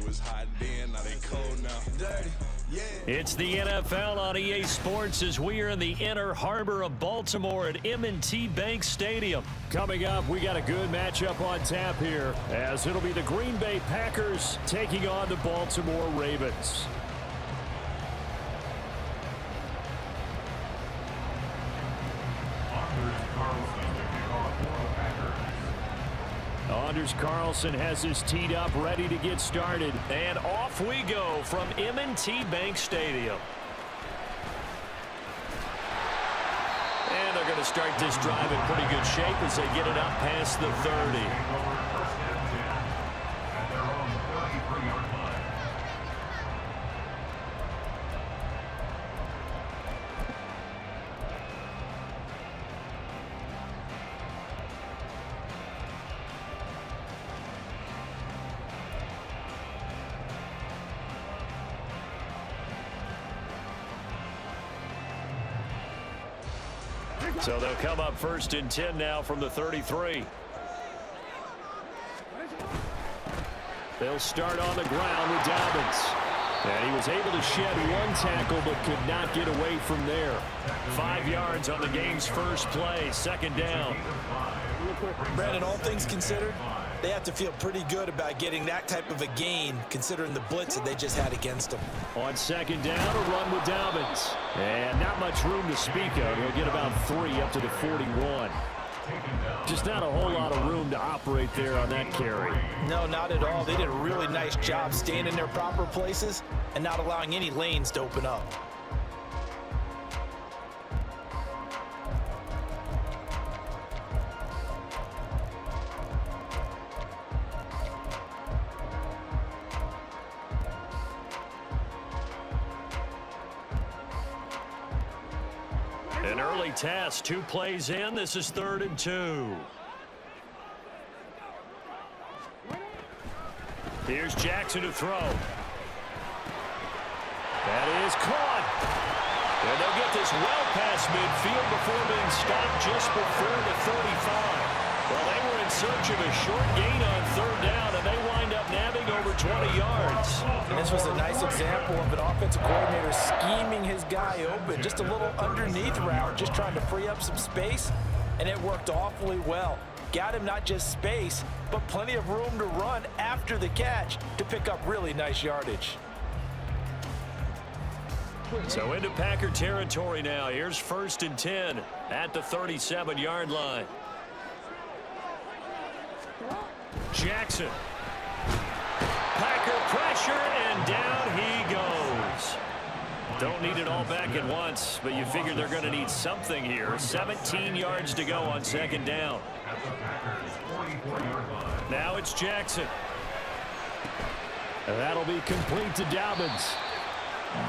was hot then, now they cold now. Dirty. Yeah. It's the NFL on EA Sports as we are in the inner harbor of Baltimore at M&T Bank Stadium. Coming up, we got a good matchup on tap here as it'll be the Green Bay Packers taking on the Baltimore Ravens. Anders Carlson has his teed up, ready to get started. And off we go from M&T Bank Stadium. And they're going to start this drive in pretty good shape as they get it up past the 30. So they'll come up first and 10 now from the 33. They'll start on the ground with Dobbins. And he was able to shed one tackle but could not get away from there. 5 yards on the game's first play, second down. Brandon, all things considered, they have to feel pretty good about getting that type of a gain considering the blitz that they just had against them. On second down, a run with Dobbins. And not much room to speak of. He'll get about 3 up to the 41. Just not a whole lot of room to operate there on that carry. No, not at all. They did a really nice job staying in their proper places and not allowing any lanes to open up. An early test, 2 plays in. This is 3rd and 2. Here's Jackson to throw. That is caught. And they'll get this well past midfield before being stopped just before the 35. Well, they were in search of a short gain on 3rd down, and they wind up nabbing over 20 yards. And this was a nice example of an offensive coordinator scheming his guy open. Just a little underneath route, just trying to free up some space, and it worked awfully well. Got him not just space, but plenty of room to run after the catch to pick up really nice yardage. So into Packer territory now. Here's 1st and 10 at the 37-yard line. Jackson. Packer pressure, and down he goes. Don't need it all back at once, but you figure they're going to need something here. 17 yards to go on 2nd down. Now it's Jackson. And that'll be complete to Dobbins.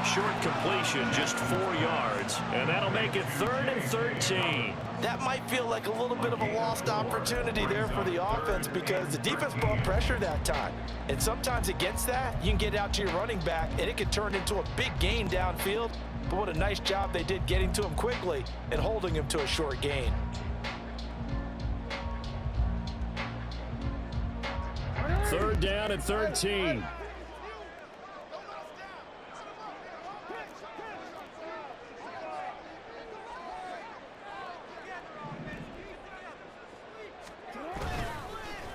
Short completion, just 4 yards, and that'll make it 3rd and 13. That might feel like a little bit of a lost opportunity there for the offense because the defense brought pressure that time. And sometimes against that, you can get out to your running back, and it could turn into a big gain downfield. But what a nice job they did getting to him quickly and holding him to a short gain. Third down and 13.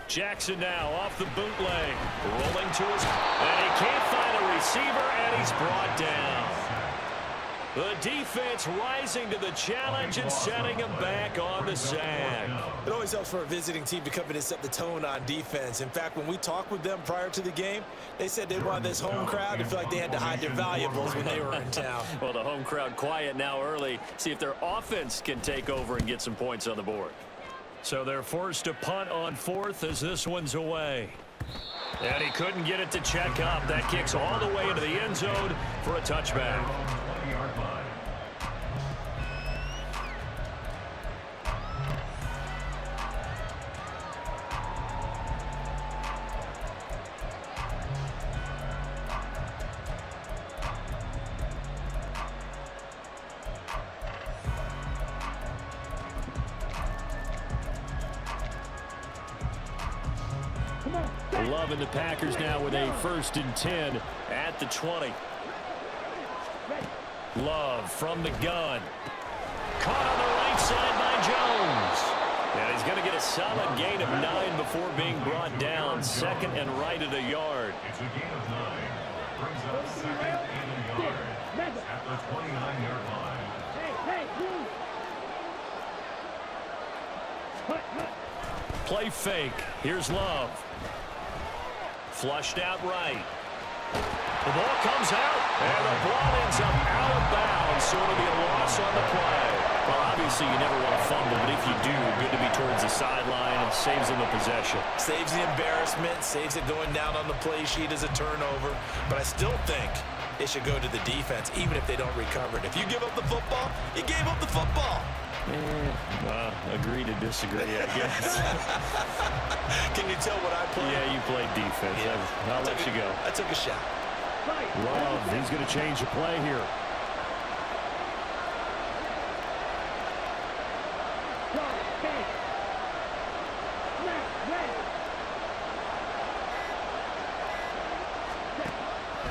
Jackson now off the bootleg, rolling to his, and he can't find a receiver, and he's brought down. The defense rising to the challenge and setting him back on the sack. It always helps for a visiting team to come in and set the tone on defense. In fact, when we talked with them prior to the game, they said they wanted this home crowd to feel like they had to hide their valuables when they were in town. Well, the home crowd quiet now early. See if their offense can take over and get some points on the board. So they're forced to punt on 4th as this one's away. And he couldn't get it to check up. That kicks all the way into the end zone for a touchback. Love and the Packers now with a 1st and 10 at the 20. Love from the gun. Caught on the right side by Jones. And he's going to get a solid gain of 9 before being brought down. 2nd and right at a yard. It's a gain of 9. Brings up 2nd and a yard at the 29-yard line. Play fake. Here's Love. Flushed out right. The ball comes out, and the ball ends up out of bounds, so it'll be a loss on the play. Well, obviously, you never want to fumble, but if you do, good to be towards the sideline and saves them the possession. Saves the embarrassment, saves it going down on the play sheet as a turnover. But I still think it should go to the defense, even if they don't recover it. If you give up the football, you gave up the football. Agree to disagree, I guess. Can you tell what I played? Yeah, you played defense. Yeah. I'll let you go. I took a shot. Love, he's going to change the play here.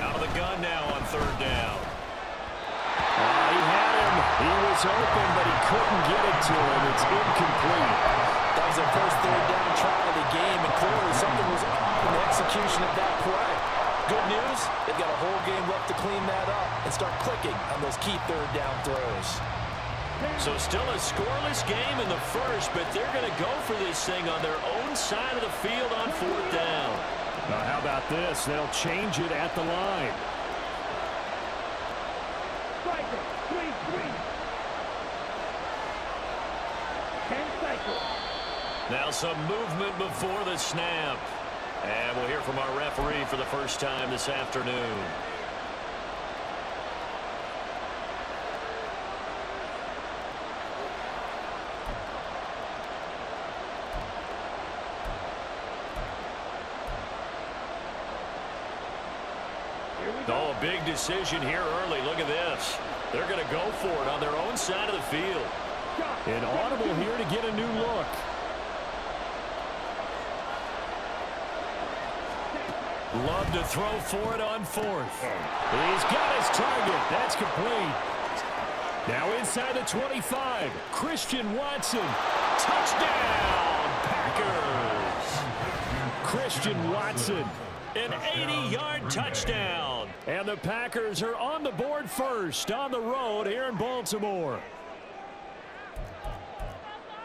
Out of the gun now on 3rd down. He had him. He was open, but he couldn't get it to him. It's incomplete. That was their first 3rd down try of the game, and clearly something was up in the execution of that play. Good news, they've got a whole game left to clean that up and start clicking on those key 3rd down throws. So still a scoreless game in the first, but they're going to go for this thing on their own side of the field on 4th down. Now how about this? They'll change it at the line. Now some movement before the snap. And we'll hear from our referee for the first time this afternoon. Oh, a big decision here early. Look at this. They're going to go for it on their own side of the field. An audible here to get a new look. Love to throw for it on 4th. He's got his target. That's complete. Now inside the 25. Christian Watson. Touchdown, Packers. Christian Watson. An 80-yard touchdown. And the Packers are on the board first on the road here in Baltimore.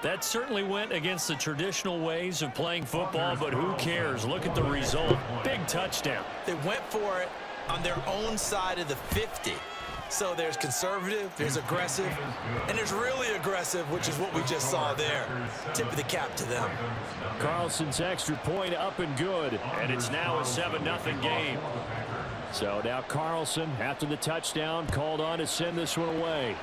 That certainly went against the traditional ways of playing football, but who cares? Look at the result. Big touchdown. They went for it on their own side of the 50. So there's conservative, there's aggressive, and there's really aggressive, which is what we just saw there. Tip of the cap to them. Carlson's extra point up and good, and it's now a 7-0 game. So now Carlson, after the touchdown, called on to send this one away.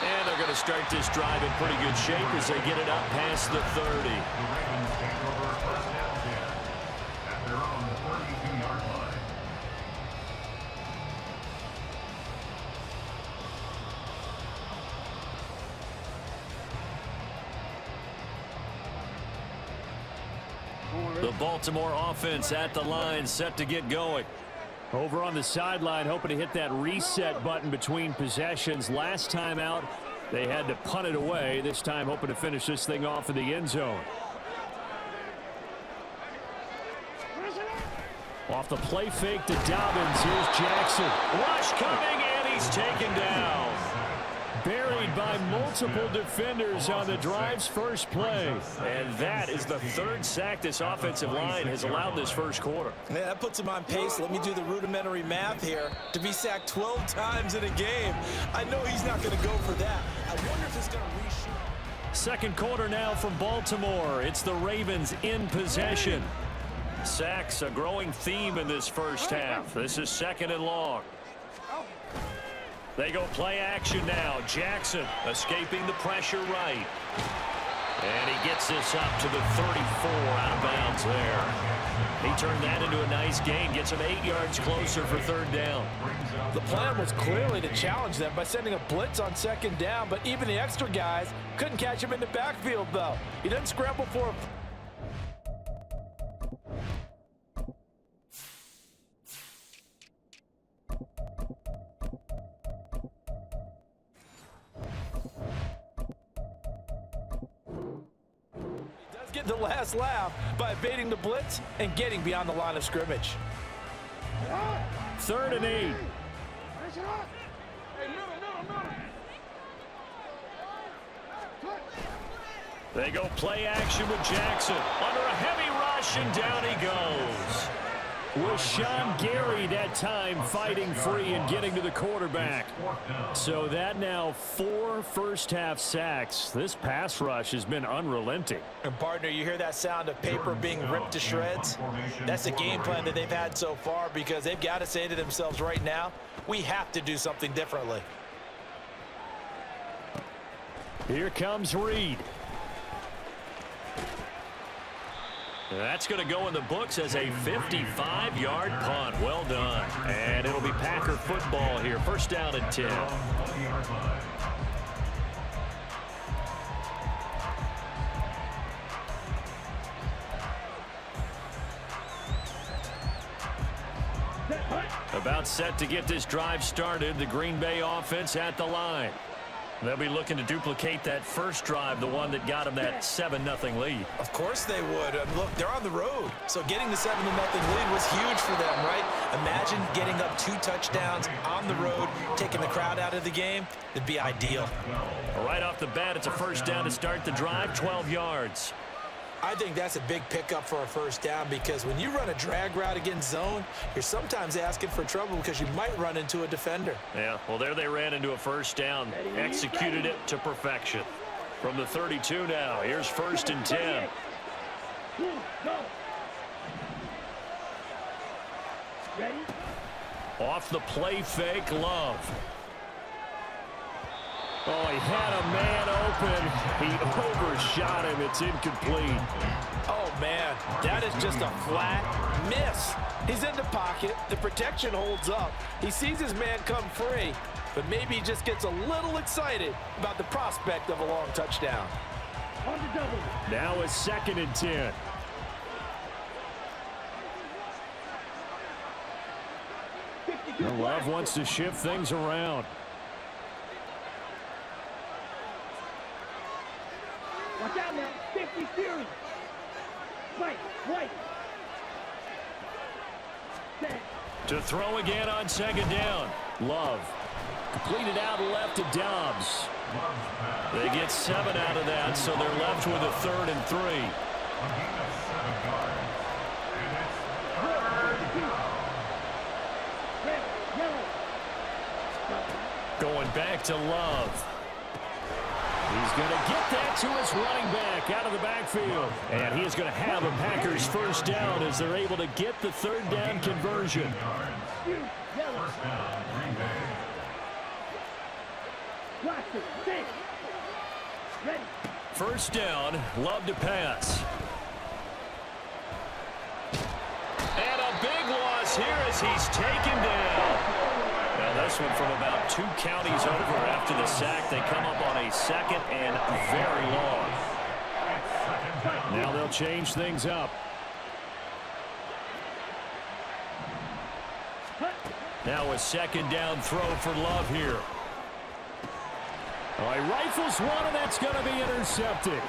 And they're going to start this drive in pretty good shape as they get it up past the 30. The Baltimore offense at the line, set to get going. Over on the sideline, hoping to hit that reset button between possessions. Last time out, they had to punt it away. This time, hoping to finish this thing off in the end zone. Off the play fake to Dobbins. Here's Jackson. Rush coming, and he's taken down. Buried by multiple defenders on the drive's first play. And that is the 3rd sack this offensive line has allowed this first quarter. Yeah, that puts him on pace. Let me do the rudimentary math here. To be sacked 12 times in a game, I know he's not going to go for that. I wonder if he's going to reshoot. Second quarter now from Baltimore. It's the Ravens in possession. Sacks, a growing theme in this first half. This is 2nd and long. They go play action now. Jackson escaping the pressure right. And he gets this up to the 34 out of bounds there. He turned that into a nice gain, gets him 8 yards closer for third down. The plan was clearly to challenge them by sending a blitz on second down, but even the extra guys couldn't catch him in the backfield, though. He didn't scramble for him. Get the last laugh by evading the blitz and getting beyond the line of scrimmage. 3rd and 8. They go play action with Jackson. Under a heavy rush, and down he goes. Was Sean Gary that time fighting free and getting to the quarterback. So that now 4 first-half sacks. This pass rush has been unrelenting. And partner, you hear that sound of paper being ripped to shreds? That's the game plan that they've had so far, because they've got to say to themselves right now, we have to do something differently. Here comes Reed. That's going to go in the books as a 55-yard punt. Well done. And it'll be Packer football here. First down and 10. About set to get this drive started. The Green Bay offense at the line. They'll be looking to duplicate that first drive, the one that got them that 7-0 lead. Of course they would. Look, they're on the road, so getting the 7-0 lead was huge for them, right? Imagine getting up 2 touchdowns on the road, taking the crowd out of the game. It'd be ideal. Right off the bat, it's a first down to start the drive, 12 yards. I think that's a big pickup for a first down, because when you run a drag route against zone, you're sometimes asking for trouble because you might run into a defender. Yeah, well, there they ran into a first down, executed it to perfection. From the 32 now, here's 1st and 10. Off the play fake, Love. Oh, he had a man open. He overshot him. It's incomplete. Oh, man, that is just a flat miss. He's in the pocket. The protection holds up. He sees his man come free, but maybe he just gets a little excited about the prospect of a long touchdown. Now a 2nd and 10. Love wants to shift things around. Watch out now. 50 series. Right. To throw again on 2nd down. Love. Completed out left to Dobbs. They get 7 out of that, so they're left with a 3rd and 3. Going back to Love. He's going to get that to his running back out of the backfield. And he is going to have a Packers first down as they're able to get the 3rd down conversion. First down, Love to pass. And a big loss here as he's taken down. Now this one from about 2 counties over after the sack. They come up on a 2nd and very long. Now they'll change things up. Now a 2nd down throw for Love here. Oh, he rifles one, and that's going to be intercepted.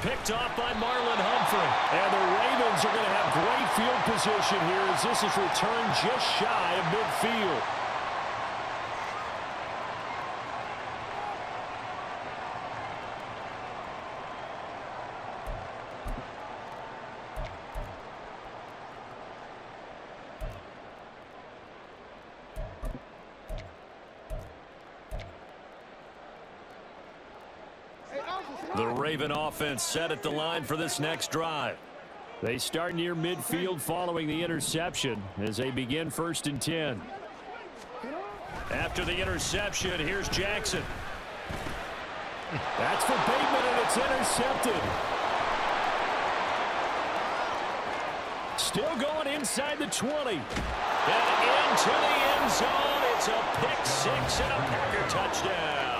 Picked off by Marlon Humphrey. And the Ravens are going to have great field position here as this is returned just shy of midfield. The Raven offense set at the line for this next drive. They start near midfield following the interception as they begin 1st and 10. After the interception, here's Jackson. That's for Bateman, and it's intercepted. Still going inside the 20. And into the end zone. It's a pick six and a Packer touchdown.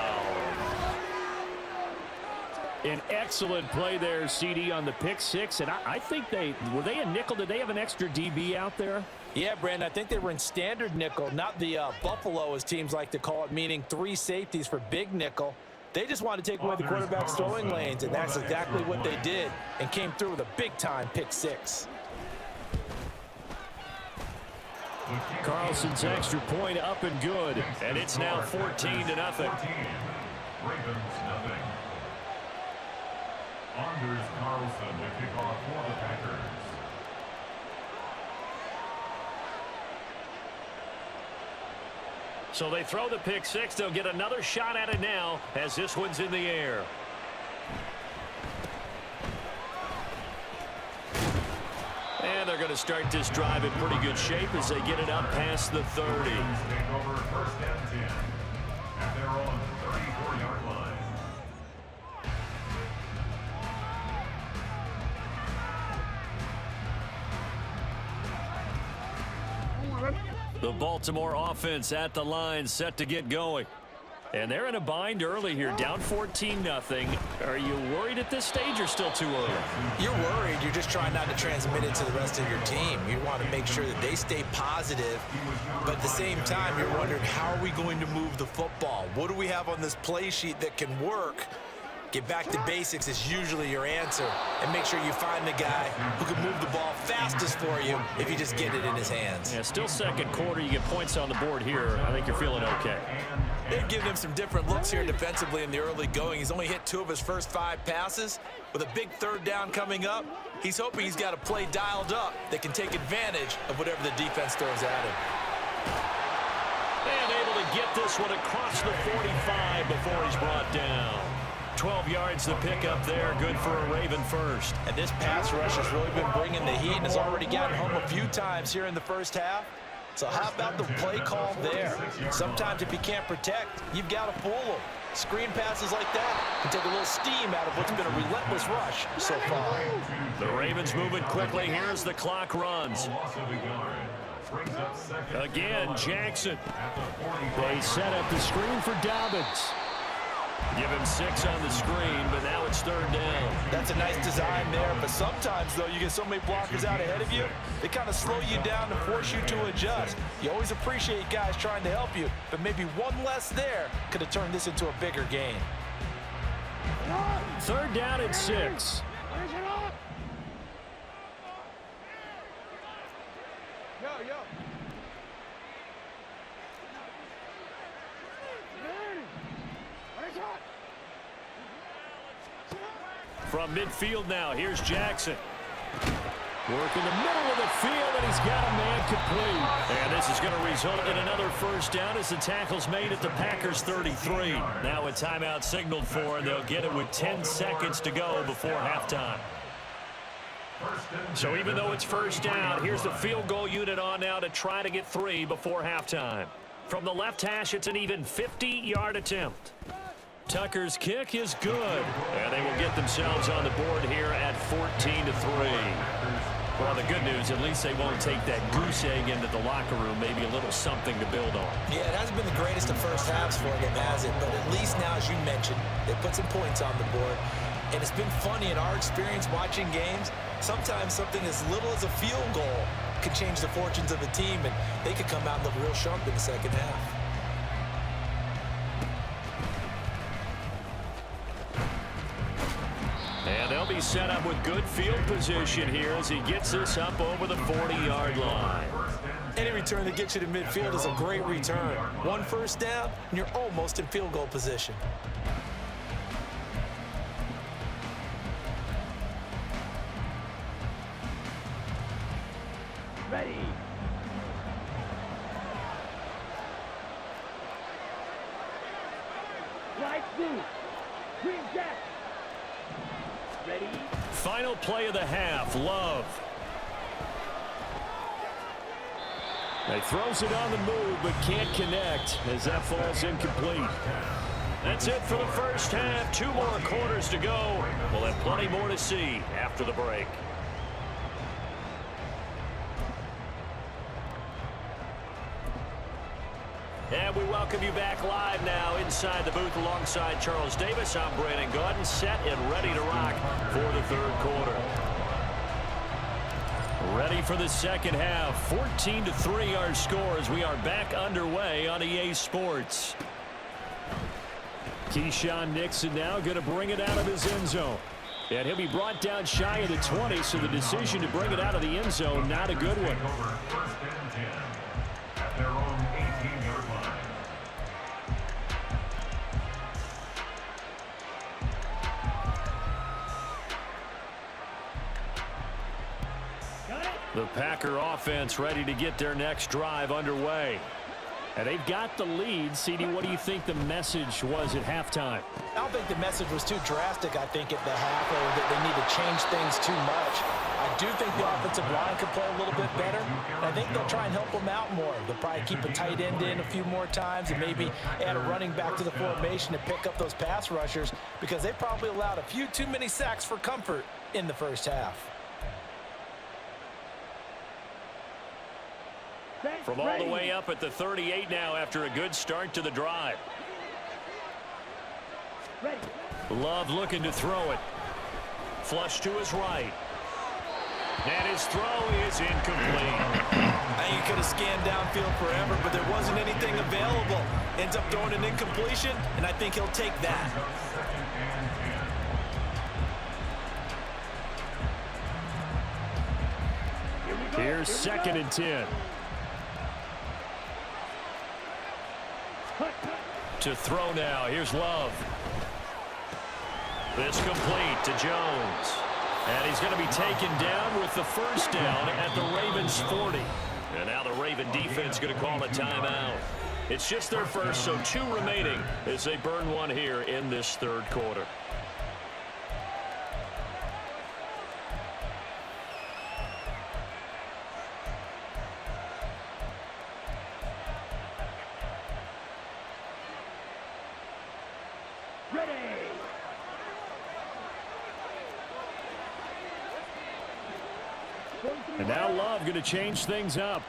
An excellent play there, CD, on the pick six. And I think were they a nickel? Did they have an extra DB out there? Yeah, Brandon, I think they were in standard nickel, not the Buffalo, as teams like to call it, meaning 3 safeties for big nickel. They just wanted to take away the quarterback's throwing lanes, and that's exactly what they did, and came through with a big-time pick six. Carlson's extra point up and good. And it's now 14-0. Ravens nothing. Anders Carlson to kick off for the Packers. So they throw the pick six. They'll get another shot at it now as this one's in the air. And they're going to start this drive in pretty good shape as they get it up past the 30. Take over first and 10 at their own 34-yard line. The Baltimore offense at the line, set to get going. And they're in a bind early here, down 14-0. Are you worried at this stage or still too early? You're worried. You're just trying not to transmit it to the rest of your team. You want to make sure that they stay positive, but at the same time, you're wondering, how are we going to move the football? What do we have on this play sheet that can work? Get back to basics is usually your answer, and make sure you find the guy who can move the ball fastest for you if you just get it in his hands. Yeah, still second quarter. You get points on the board here. I think you're feeling okay. They've given him some different looks here defensively in the early going. He's only hit 2 of his first 5 passes. With a big third down coming up, he's hoping he's got a play dialed up that can take advantage of whatever the defense throws at him. And able to get this one across the 45 before he's brought down. 12 yards the pickup there, good for a Raven first. And this pass rush has really been bringing the heat and has already gotten home a few times here in the first half. So how about the play call there? Sometimes if you can't protect, you've got to fool them. Screen passes like that can take a little steam out of what's been a relentless rush so far. The Ravens moving quickly here as the clock runs. Again, Jackson. They set up the screen for Dobbins. Give him 6 on the screen, but now it's third down. That's a nice design there, but sometimes, though, you get so many blockers out ahead of you, they kind of slow you down and force you to adjust. You always appreciate guys trying to help you, but maybe one less there could have turned this into a bigger gain. Third down and 6. From midfield now, here's Jackson. Work in the middle of the field, and he's got a man complete. And this is going to result in another first down as the tackle's made at the Packers' 33. Now a timeout signaled for, and they'll get it with 10 seconds to go before halftime. So even though it's first down, here's the field goal unit on now to try to get 3 before halftime. From the left hash, it's an even 50-yard attempt. Tucker's kick is good, and they will get themselves on the board here at 14-3. Well, the good news, at least they won't take that goose egg into the locker room, maybe a little something to build on. Yeah, it hasn't been the greatest of first halves for them, has it? But at least now, as you mentioned, they put some points on the board. And it's been funny in our experience watching games. Sometimes something as little as a field goal could change the fortunes of a team, and they could come out and look real sharp in the second half. And they'll be set up with good field position here as he gets this up over the 40-yard line. Any return that gets you to midfield is a great return. 1 first down, and you're almost in field goal position. Ready. Right blue. Green jack. Ready. Final play of the half, Love. He throws it on the move, but can't connect as that falls incomplete. That's it for the first half. 2 more quarters to go. We'll have plenty more to see after the break. And we welcome you back live now inside the booth alongside Charles Davis. I'm Brandon Gaudin, set and ready to rock for the third quarter. Ready for the second half. 14-3 our score as we are back underway on EA Sports. Keyshawn Nixon now going to bring it out of his end zone. And he'll be brought down shy of the 20, so the decision to bring it out of the end zone, not a good one. First and 10 at their own 18-yard line. The Packer offense ready to get their next drive underway. And they've got the lead. CD, what do you think the message was at halftime? I don't think the message was too drastic, I think, at the half, or that they need to change things too much. I do think the offensive line could play a little bit better. I think they'll try and help them out more. They'll probably keep a tight end in a few more times and maybe add a running back to the formation to pick up those pass rushers, because they probably allowed a few too many sacks for comfort in the first half. From all the way up at the 38 now after a good start to the drive. Love looking to throw it. Flush to his right. And his throw is incomplete. I think he could have scanned downfield forever, but there wasn't anything available. Ends up throwing an incompletion, and I think he'll take that. Here's 2nd and 10. To throw now. Here's Love. This complete to Jones. And he's going to be taken down with the first down at the Ravens 40. And now the Raven defense going to call a timeout. It's just their first, so 2 remaining as they burn one here in this third quarter. And now Love going to change things up.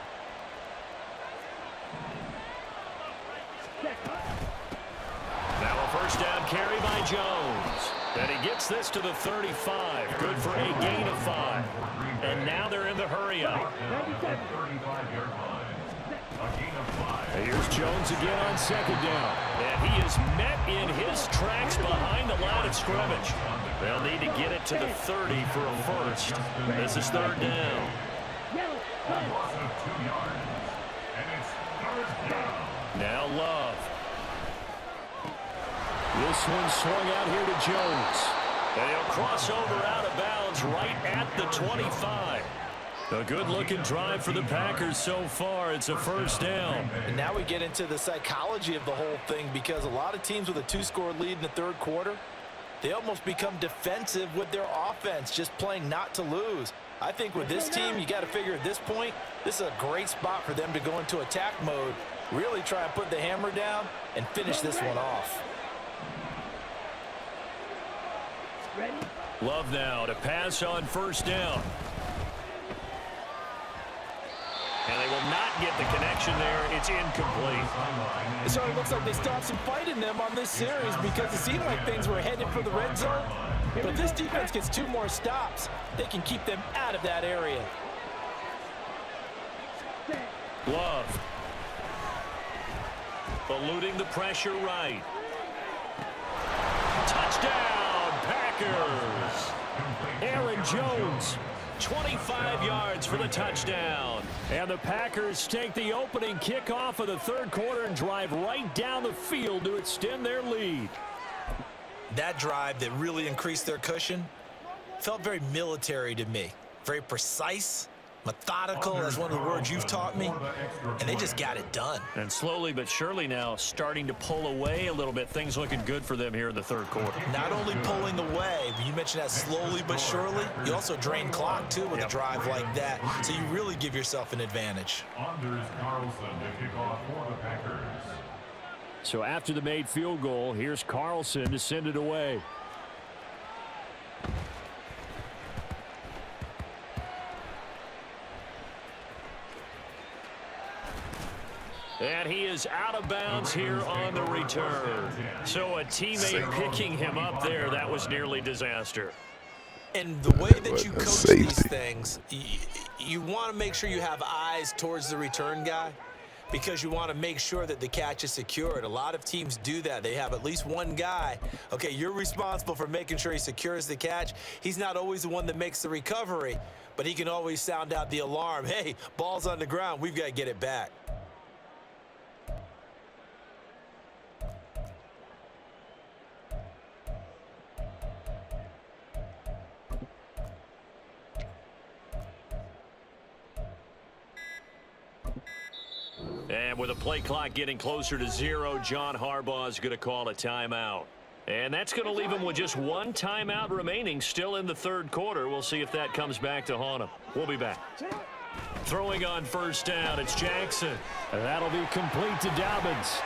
Now a first down carry by Jones. And he gets this to the 35. Good for a gain of 5. And now they're in the hurry-up. Here's Jones again on 2nd down. And he is met in his tracks behind the line of scrimmage. They'll need to get it to the 30 for a first. This is 3rd down. Now Love. This one swung out here to Jones. And he'll cross over out of bounds right at the 25. A good-looking drive for the Packers so far. It's a first down. And now we get into the psychology of the whole thing, because a lot of teams with a 2-score lead in the third quarter, they almost become defensive with their offense, just playing not to lose. I think with this team, you got to figure at this point, this is a great spot for them to go into attack mode, really try and put the hammer down and finish this one off. Love now to pass on first down. And they will not get the connection there. It's incomplete. It sort of looks like they still have some fight in them on this series, because it seemed like things were headed for the red zone. But if this defense gets 2 more stops, they can keep them out of that area. Love. Eluding the pressure right. Touchdown, Packers. Aaron Jones. 25 yards for the touchdown. And the Packers take the opening kickoff of the third quarter and drive right down the field to extend their lead. That drive that really increased their cushion felt very military to me. Very precise, methodical, that's one of the words you've taught me, and they just got it done. And slowly but surely now starting to pull away a little bit. Things looking good for them here in the third quarter. Not only pulling away, but you mentioned that slowly but surely, you also drain clock too with a drive like that, so you really give yourself an advantage. Anders Carlson to kick off for the Packers. So after the made field goal, here's Carlson to send it away. And he is out of bounds here on the return. So a teammate picking him up there, that was nearly disaster. And the way that you coach these things, you want to make sure you have eyes towards the return guy because you want to make sure that the catch is secured. A lot of teams do that. They have at least one guy. Okay, you're responsible for making sure he secures the catch. He's not always the one that makes the recovery, but he can always sound out the alarm. Hey, ball's on the ground. We've got to get it back. And with the play clock getting closer to 0, John Harbaugh is going to call a timeout. And that's going to leave him with just one timeout remaining still in the third quarter. We'll see if that comes back to haunt him. We'll be back. Throwing on first down, it's Jackson. And that'll be complete to Dobbins.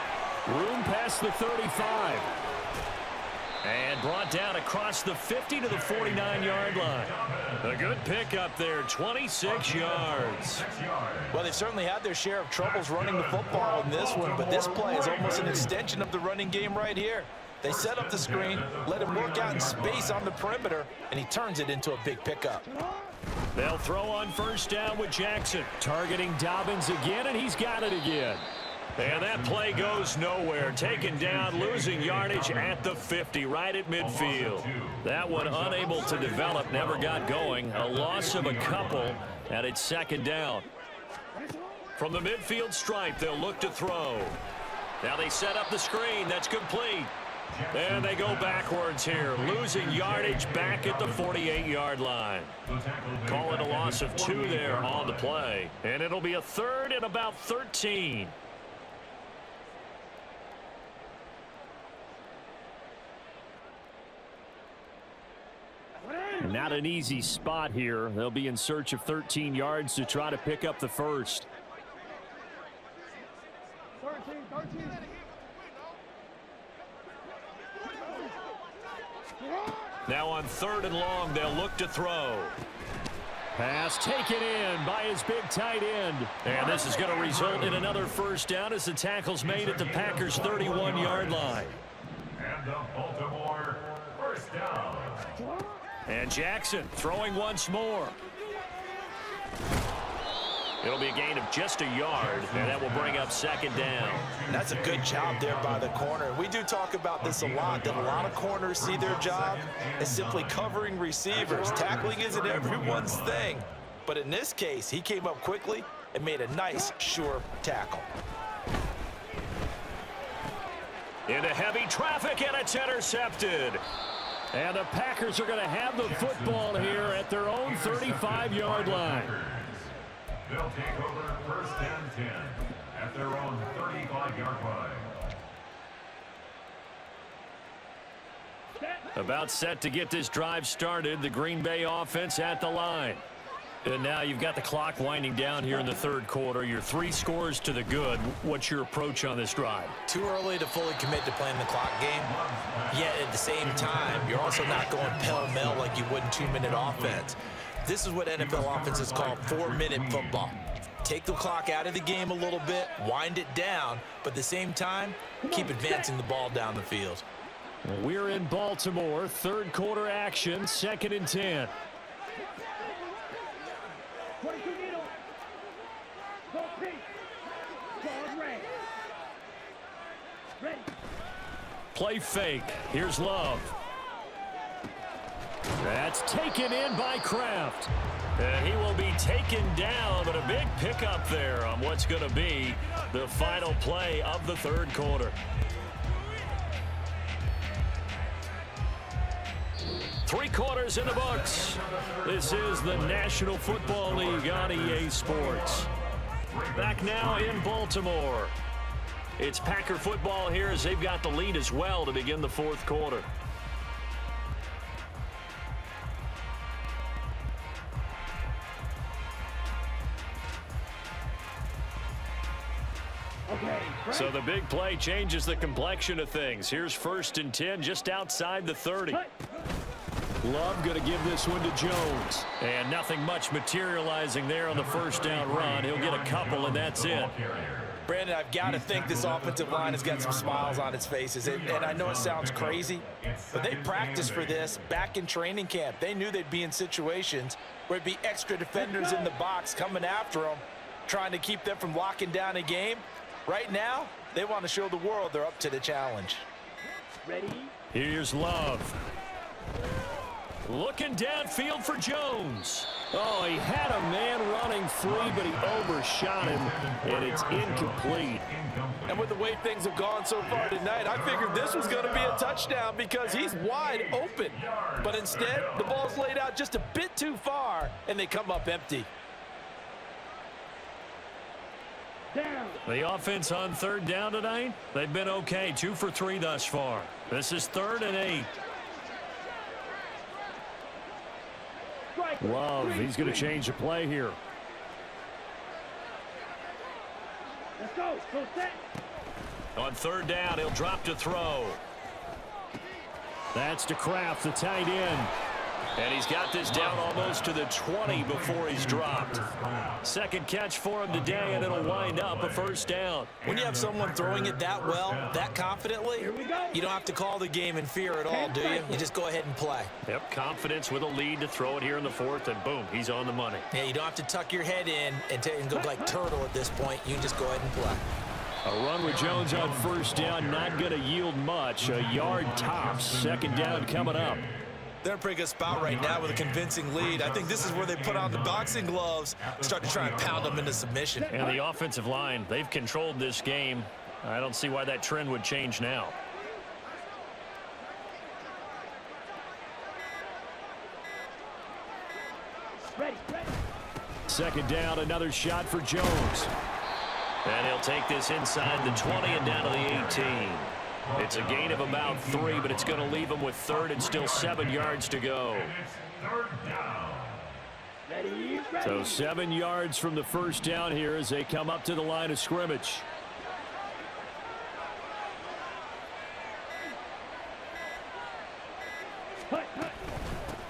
Room past the 35. And brought down across the 50 to the 49-yard line. A good pickup there, 26 yards. Well, they've certainly had their share of troubles running the football in this one, but this play is almost an extension of the running game right here. They set up the screen, let him work out in space on the perimeter, and he turns it into a big pickup. They'll throw on first down with Jackson. Targeting Dobbins again, and he's got it again. And that play goes nowhere. Taken down, losing yardage at the 50, right at midfield. That one unable to develop, never got going. A loss of a couple, and it's second down. From the midfield stripe, they'll look to throw. Now they set up the screen. That's complete. And they go backwards here, losing yardage back at the 48-yard line. Call it a loss of 2 there on the play. And it'll be a third and about 13. Not an easy spot here. They'll be in search of 13 yards to try to pick up the first. 13. Now on third and long, they'll look to throw. Pass taken in by his big tight end. And this is going to result in another first down as the tackle's made at the Packers' 31-yard line. And the Baltimore first down. And Jackson throwing once more. It'll be a gain of just a yard, and that will bring up second down. And that's a good job there by the corner. We do talk about this a lot, that a lot of corners see their job as simply covering receivers. Tackling isn't everyone's thing. But in this case, he came up quickly and made a nice, sure tackle. Into heavy traffic, and it's intercepted. And the Packers are going to have the football here at their own 35-yard line. They'll take over first and 10 at their own 35-yard line. About set to get this drive started, the Green Bay offense at the line. And now you've got the clock winding down here in the third quarter. You're 3 scores to the good. What's your approach on this drive? Too early to fully commit to playing the clock game. Yet at the same time, you're also not going pell-mell like you would in 2-minute offense. This is what NFL offenses call 4-minute football. Take the clock out of the game a little bit, wind it down, but at the same time, keep advancing the ball down the field. We're in Baltimore, third quarter action, 2nd and 10. 22 needle. Go pink. Ball red. Ready. Play fake. Here's Love. That's taken in by Kraft. And he will be taken down, but a big pickup there on what's going to be the final play of the third quarter. 3 quarters in the books. This is the National Football League on EA Sports. Back now in Baltimore. It's Packer football here as they've got the lead as well to begin the fourth quarter. Okay. So the big play changes the complexion of things. Here's 1st and 10 just outside the 30. Love going to give this one to Jones. And nothing much materializing there on the 1st down run. He'll get a couple, and that's it. Brandon, I've got to think this offensive line has got some smiles on its faces. And I know it sounds crazy, but they practiced for this back in training camp. They knew they'd be in situations where it'd be extra defenders in the box coming after them, trying to keep them from locking down a game. Right now, they want to show the world they're up to the challenge. Ready? Here's Love. Looking downfield for Jones. Oh, he had a man running free, but he overshot him, and it's incomplete. And with the way things have gone so far tonight, I figured this was going to be a touchdown because he's wide open. But instead, the ball's laid out just a bit too far, and they come up empty. Down. The offense on 3rd down tonight, they've been okay. 2 for 3 thus far. This is 3rd and 8. Love, he's going to change the play here. Let's go. Go set. On 3rd down, he'll drop to throw. That's to Kraft, the tight end. And he's got this down almost to the 20 before he's dropped. 2nd catch for him today, and it'll wind up a 1st down. When you have someone throwing it that well, that confidently, you don't have to call the game in fear at all, do you? You just go ahead and play. Yep, confidence with a lead to throw it here in the 4th, and boom, he's on the money. Yeah, you don't have to tuck your head in and go like turtle at this point. You can just go ahead and play. A run with Jones on 1st down, not going to yield much. A yard tops. 2nd down coming up. They're in a pretty good spot right now with a convincing lead. I think this is where they put on the boxing gloves, start to try and pound them into submission. And the offensive line, they've controlled this game. I don't see why that trend would change now. Ready. Ready. 2nd down, another shot for Jones. And he'll take this inside the 20 and down to the 18. It's a gain of about 3, but it's going to leave him with 3rd and still 7 yards to go. Ready. Ready. So 7 yards from the 1st down here as they come up to the line of scrimmage. Hut, hut.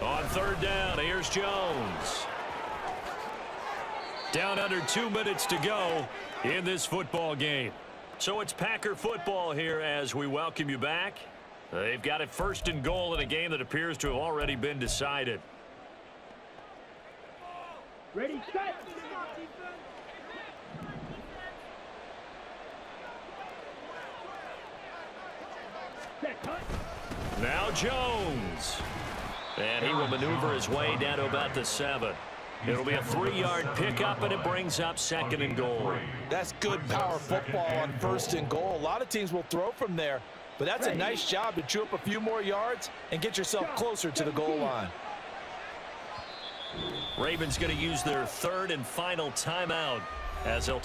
On 3rd down, here's Jones. Down under 2 minutes to go in this football game. So it's Packer football here as we welcome you back. They've got it 1st and goal in a game that appears to have already been decided. Ready, set. Set, hut. Now Jones. And he will maneuver his way down to about the 7. It'll be a 3-yard pickup, and it brings up 2nd and goal. That's good power football on 1st and goal. A lot of teams will throw from there, but that's a nice job to chew up a few more yards and get yourself closer to the goal line. Ravens going to use their 3rd and final timeout as they'll